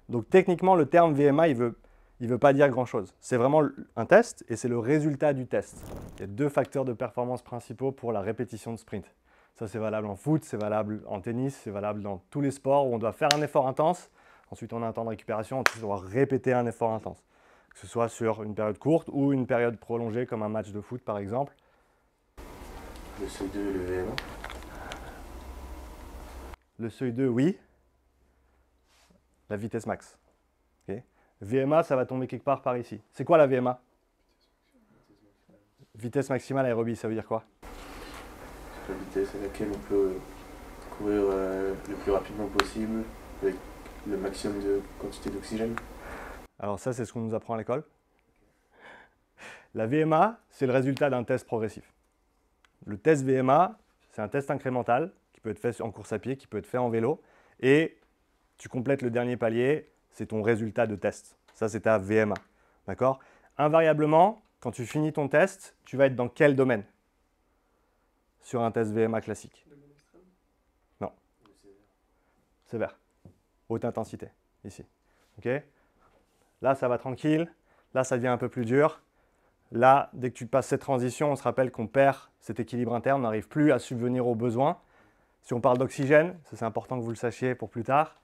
Donc techniquement, le terme VMA, il veut pas dire grand-chose. C'est vraiment un test et c'est le résultat du test. Il y a deux facteurs de performance principaux pour la répétition de sprint. Ça, c'est valable en foot, c'est valable en tennis, c'est valable dans tous les sports où on doit faire un effort intense. Ensuite, on a un temps de récupération, ensuite, on doit répéter un effort intense. Que ce soit sur une période courte ou une période prolongée comme un match de foot, par exemple. Le seuil 2 et le VMA. Le seuil 2, oui. La vitesse max. Okay. VMA, ça va tomber quelque part par ici. C'est quoi la VMA? Vitesse maximale aérobie, ça veut dire quoi? C'est la vitesse à laquelle on peut courir le plus rapidement possible avec le maximum de quantité d'oxygène. Alors ça, c'est ce qu'on nous apprend à l'école. La VMA, c'est le résultat d'un test progressif. Le test VMA, c'est un test incrémental qui peut être fait en course à pied, qui peut être fait en vélo. Et tu complètes le dernier palier, c'est ton résultat de test. Ça, c'est ta VMA. D'accord? Invariablement, quand tu finis ton test, tu vas être dans quel domaine? Sur un test VMA classique. Non. Sévère. Haute intensité, ici. OK? Là, ça va tranquille. Là, ça devient un peu plus dur. Là, dès que tu passes cette transition, on se rappelle qu'on perd cet équilibre interne, on n'arrive plus à subvenir aux besoins. Si on parle d'oxygène, ça c'est important que vous le sachiez pour plus tard.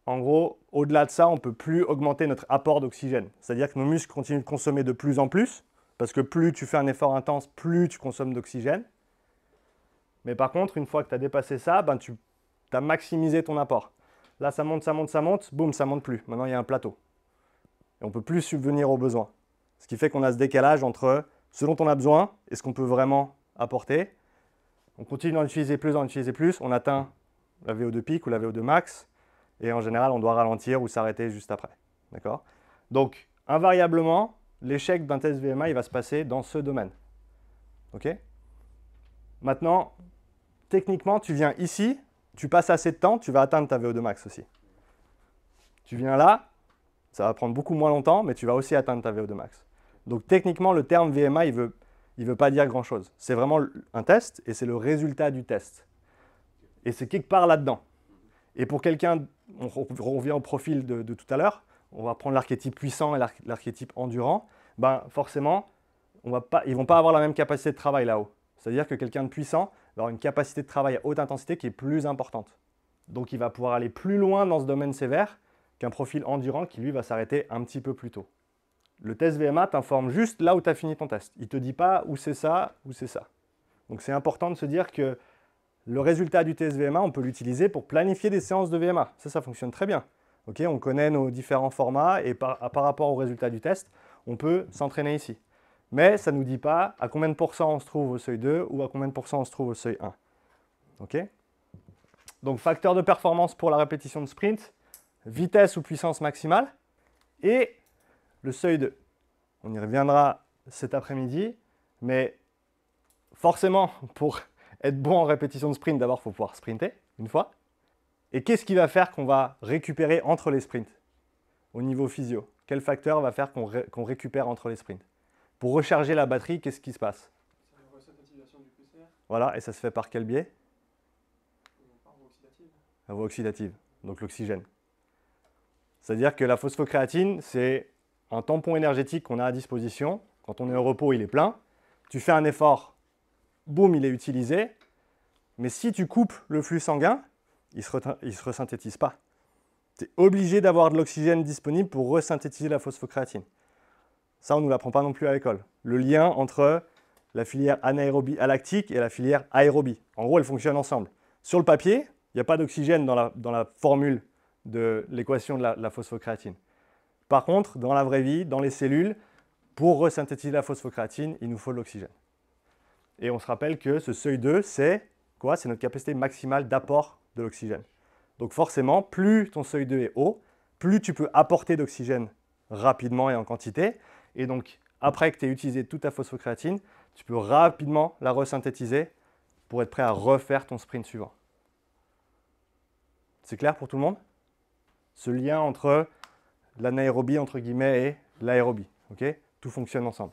En gros, au-delà de ça, on ne peut plus augmenter notre apport d'oxygène. C'est-à-dire que nos muscles continuent de consommer de plus en plus, parce que plus tu fais un effort intense, plus tu consommes d'oxygène. Mais par contre, une fois que tu as dépassé ça, ben, tu as maximisé ton apport. Là, ça monte, ça monte, ça monte, boum, ça ne monte plus. Maintenant, il y a un plateau. Et on ne peut plus subvenir aux besoins. Ce qui fait qu'on a ce décalage entre ce dont on a besoin et ce qu'on peut vraiment apporter. On continue d'en utiliser plus, on atteint la VO2 pic ou la VO2 max. Et en général, on doit ralentir ou s'arrêter juste après. D'accord? Donc, invariablement, l'échec d'un test VMA, il va se passer dans ce domaine. OK? Maintenant, techniquement, tu viens ici, tu passes assez de temps, tu vas atteindre ta VO2 max aussi. Tu viens là, ça va prendre beaucoup moins longtemps, mais tu vas aussi atteindre ta VO2 max. Donc techniquement, le terme VMA, il veut pas dire grand-chose. C'est vraiment un test et c'est le résultat du test. Et c'est quelque part là-dedans. Et pour quelqu'un, on revient au profil de tout à l'heure, on va prendre l'archétype puissant et l'archétype endurant, ben forcément, ils ne vont pas avoir la même capacité de travail là-haut. C'est-à-dire que quelqu'un de puissant va avoir une capacité de travail à haute intensité qui est plus importante. Donc il va pouvoir aller plus loin dans ce domaine sévère qu'un profil endurant qui lui va s'arrêter un petit peu plus tôt. Le test VMA t'informe juste là où tu as fini ton test. Il ne te dit pas où c'est ça, où c'est ça. Donc c'est important de se dire que le résultat du test VMA, on peut l'utiliser pour planifier des séances de VMA. Ça fonctionne très bien. Okay, on connaît nos différents formats et par rapport au résultat du test, on peut s'entraîner ici. Mais ça ne nous dit pas à combien de pourcents on se trouve au seuil 2 ou à combien de pourcents on se trouve au seuil 1. Okay? Donc facteur de performance pour la répétition de sprint, vitesse ou puissance maximale et le seuil 2. On y reviendra cet après-midi, mais forcément, pour être bon en répétition de sprint, d'abord, il faut pouvoir sprinter une fois. Et qu'est-ce qui va faire qu'on va récupérer entre les sprints au niveau physio? Quel facteur va faire qu'on récupère entre les sprints? Pour recharger la batterie, qu'est-ce qui se passe? C'est la resynthétisation du PCR. Voilà, et ça se fait par quel biais? Par voie oxydative. La voie oxydative, donc l'oxygène. C'est-à-dire que la phosphocréatine, c'est un tampon énergétique qu'on a à disposition. Quand on est au repos, il est plein. Tu fais un effort, boum, il est utilisé. Mais si tu coupes le flux sanguin, il ne se resynthétise pas. Tu es obligé d'avoir de l'oxygène disponible pour resynthétiser la phosphocréatine. Ça, on ne nous l'apprend pas non plus à l'école. Le lien entre la filière anaérobie alactique et la filière aérobie. En gros, elles fonctionnent ensemble. Sur le papier, il n'y a pas d'oxygène dans la formule de l'équation de la phosphocréatine. Par contre, dans la vraie vie, dans les cellules, pour resynthétiser la phosphocréatine, il nous faut de l'oxygène. Et on se rappelle que ce seuil 2, c'est quoi? C'est notre capacité maximale d'apport de l'oxygène. Donc forcément, plus ton seuil 2 est haut, plus tu peux apporter d'oxygène rapidement et en quantité. Et donc, après que tu aies utilisé toute ta phosphocréatine, tu peux rapidement la resynthétiser pour être prêt à refaire ton sprint suivant. C'est clair pour tout le monde? Ce lien entre l'anaérobie, entre guillemets, et l'aérobie. Okay? Tout fonctionne ensemble.